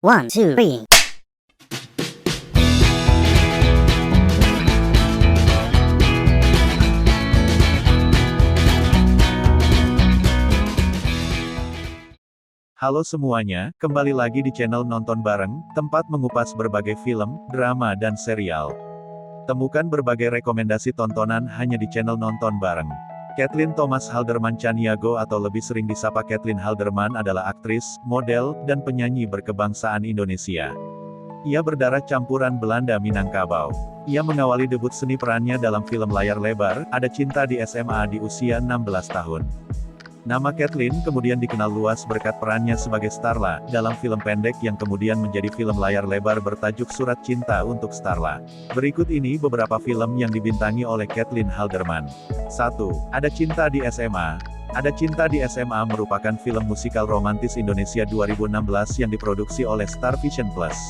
One, two, three. Halo semuanya, kembali lagi di channel Nonton Bareng, tempat mengupas berbagai film, drama dan serial. Temukan berbagai rekomendasi tontonan hanya di channel Nonton Bareng. Kathleen Thomas Halderman Chaniago atau lebih sering disapa Kathleen Halderman adalah aktris, model, dan penyanyi berkebangsaan Indonesia. Ia berdarah campuran Belanda Minangkabau. Ia mengawali debut seni perannya dalam film layar lebar, Ada Cinta di SMA di usia 16 tahun. Nama Kathleen kemudian dikenal luas berkat perannya sebagai Starla, dalam film pendek yang kemudian menjadi film layar lebar bertajuk Surat Cinta untuk Starla. Berikut ini beberapa film yang dibintangi oleh Kathleen Halderman. 1. Ada Cinta di SMA. Ada Cinta di SMA merupakan film musikal romantis Indonesia 2016 yang diproduksi oleh Star Vision Plus.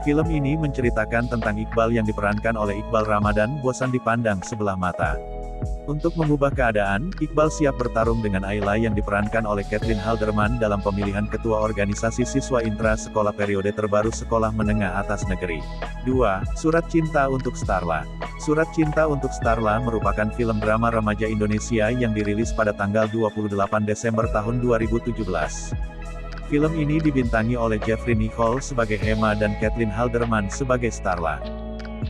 Film ini menceritakan tentang Iqbal yang diperankan oleh Iqbal Ramadan bosan dipandang sebelah mata. Untuk mengubah keadaan, Iqbal siap bertarung dengan Ayla yang diperankan oleh Kathleen Halderman dalam pemilihan Ketua Organisasi Siswa Intra Sekolah periode terbaru Sekolah Menengah Atas Negeri. 2. Surat Cinta untuk Starla. Surat Cinta untuk Starla merupakan film drama remaja Indonesia yang dirilis pada tanggal 28 Desember tahun 2017. Film ini dibintangi oleh Jeffrey Nicole sebagai Hema dan Kathleen Halderman sebagai Starla.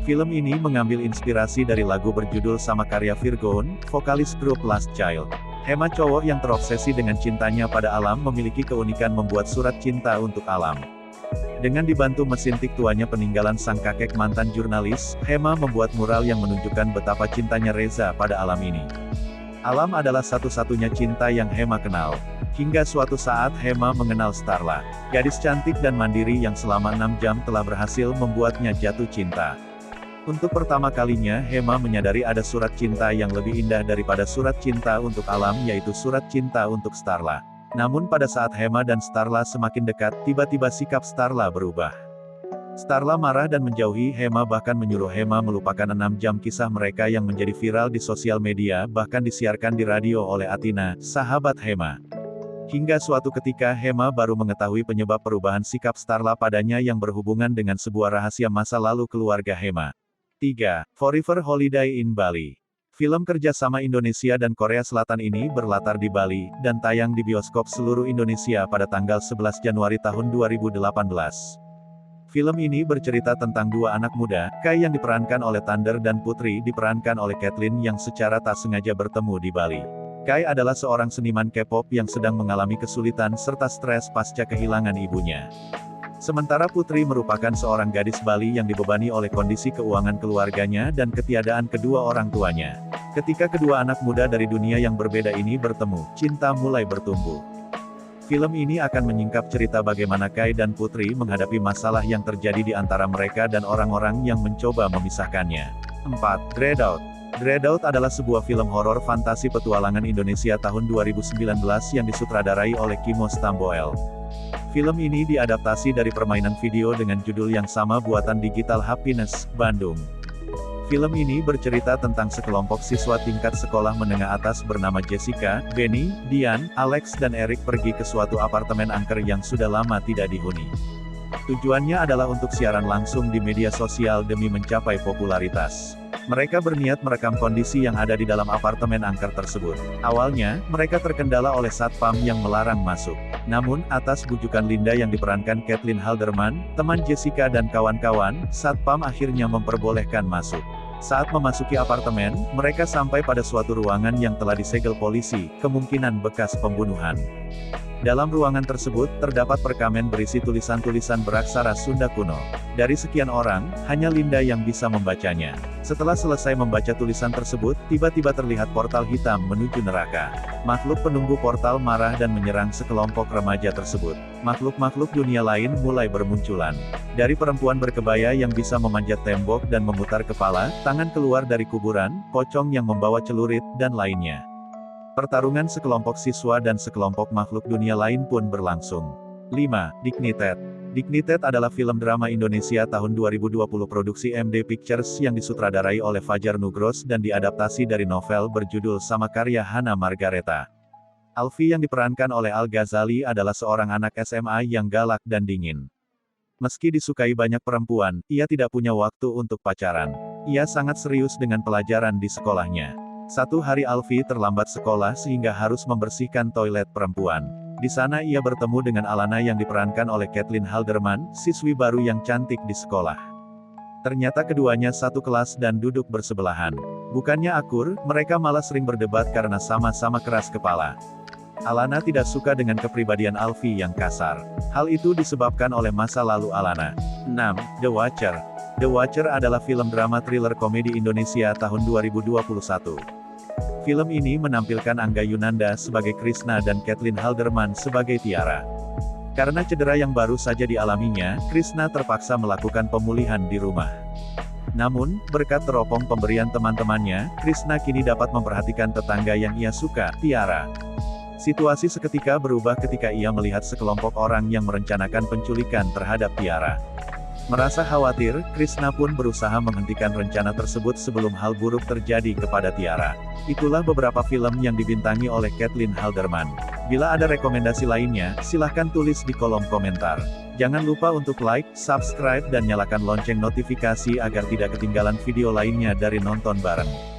Film ini mengambil inspirasi dari lagu berjudul sama karya Virgoon, vokalis grup Last Child. Hema cowok yang terobsesi dengan cintanya pada alam memiliki keunikan membuat surat cinta untuk alam. Dengan dibantu mesin tik tuanya peninggalan sang kakek mantan jurnalis, Hema membuat mural yang menunjukkan betapa cintanya Reza pada alam ini. Alam adalah satu-satunya cinta yang Hema kenal. Hingga suatu saat Hema mengenal Starla, gadis cantik dan mandiri yang selama 6 jam telah berhasil membuatnya jatuh cinta. Untuk pertama kalinya Hema menyadari ada surat cinta yang lebih indah daripada surat cinta untuk alam yaitu surat cinta untuk Starla. Namun pada saat Hema dan Starla semakin dekat, tiba-tiba sikap Starla berubah. Starla marah dan menjauhi Hema bahkan menyuruh Hema melupakan 6 jam kisah mereka yang menjadi viral di sosial media bahkan disiarkan di radio oleh Atina, sahabat Hema. Hingga suatu ketika Hema baru mengetahui penyebab perubahan sikap Starla padanya yang berhubungan dengan sebuah rahasia masa lalu keluarga Hema. 3. Forever Holiday in Bali. Film kerjasama Indonesia dan Korea Selatan ini berlatar di Bali, dan tayang di bioskop seluruh Indonesia pada tanggal 11 Januari tahun 2018. Film ini bercerita tentang dua anak muda, Kai yang diperankan oleh Thunder dan Putri diperankan oleh Kathleen yang secara tak sengaja bertemu di Bali. Kai adalah seorang seniman K-pop yang sedang mengalami kesulitan serta stres pasca kehilangan ibunya. Sementara Putri merupakan seorang gadis Bali yang dibebani oleh kondisi keuangan keluarganya dan ketiadaan kedua orang tuanya. Ketika kedua anak muda dari dunia yang berbeda ini bertemu, cinta mulai bertumbuh. Film ini akan menyingkap cerita bagaimana Kai dan Putri menghadapi masalah yang terjadi di antara mereka dan orang-orang yang mencoba memisahkannya. 4. Dread Out. Dread Out adalah sebuah film horor fantasi petualangan Indonesia tahun 2019 yang disutradarai oleh Kimo Stamboel. Film ini diadaptasi dari permainan video dengan judul yang sama buatan Digital Happiness, Bandung. Film ini bercerita tentang sekelompok siswa tingkat sekolah menengah atas bernama Jessica, Benny, Dian, Alex dan Eric pergi ke suatu apartemen angker yang sudah lama tidak dihuni. Tujuannya adalah untuk siaran langsung di media sosial demi mencapai popularitas. Mereka berniat merekam kondisi yang ada di dalam apartemen angker tersebut. Awalnya, mereka terkendala oleh satpam yang melarang masuk. Namun, atas bujukan Linda yang diperankan Kathleen Halderman, teman Jessica dan kawan-kawan, satpam akhirnya memperbolehkan masuk. Saat memasuki apartemen, mereka sampai pada suatu ruangan yang telah disegel polisi, kemungkinan bekas pembunuhan. Dalam ruangan tersebut, terdapat perkamen berisi tulisan-tulisan beraksara Sunda kuno. Dari sekian orang, hanya Linda yang bisa membacanya. Setelah selesai membaca tulisan tersebut, tiba-tiba terlihat portal hitam menuju neraka. Makhluk penunggu portal marah dan menyerang sekelompok remaja tersebut. Makhluk-makhluk dunia lain mulai bermunculan. Dari perempuan berkebaya yang bisa memanjat tembok dan memutar kepala, tangan keluar dari kuburan, pocong yang membawa celurit, dan lainnya. Pertarungan sekelompok siswa dan sekelompok makhluk dunia lain pun berlangsung. 5. Dignited. Dignited adalah film drama Indonesia tahun 2020 produksi MD Pictures yang disutradarai oleh Fajar Nugros dan diadaptasi dari novel berjudul sama karya Hana Margareta. Alfi yang diperankan oleh Al Ghazali adalah seorang anak SMA yang galak dan dingin. Meski disukai banyak perempuan, ia tidak punya waktu untuk pacaran. Ia sangat serius dengan pelajaran di sekolahnya. Satu hari Alfie terlambat sekolah sehingga harus membersihkan toilet perempuan. Di sana ia bertemu dengan Alana yang diperankan oleh Caitlin Halderman, siswi baru yang cantik di sekolah. Ternyata keduanya satu kelas dan duduk bersebelahan. Bukannya akur, mereka malah sering berdebat karena sama-sama keras kepala. Alana tidak suka dengan kepribadian Alfie yang kasar. Hal itu disebabkan oleh masa lalu Alana. 6. The Watcher. The Watcher adalah film drama thriller komedi Indonesia tahun 2021. Film ini menampilkan Angga Yunanda sebagai Krishna dan Caitlin Halderman sebagai Tiara. Karena cedera yang baru saja dialaminya, Krishna terpaksa melakukan pemulihan di rumah. Namun, berkat teropong pemberian teman-temannya, Krishna kini dapat memperhatikan tetangga yang ia suka, Tiara. Situasi seketika berubah ketika ia melihat sekelompok orang yang merencanakan penculikan terhadap Tiara. Merasa khawatir, Krishna pun berusaha menghentikan rencana tersebut sebelum hal buruk terjadi kepada Tiara. Itulah beberapa film yang dibintangi oleh Caitlin Halderman. Bila ada rekomendasi lainnya, silahkan tulis di kolom komentar. Jangan lupa untuk like, subscribe dan nyalakan lonceng notifikasi agar tidak ketinggalan video lainnya dari Nonton Bareng.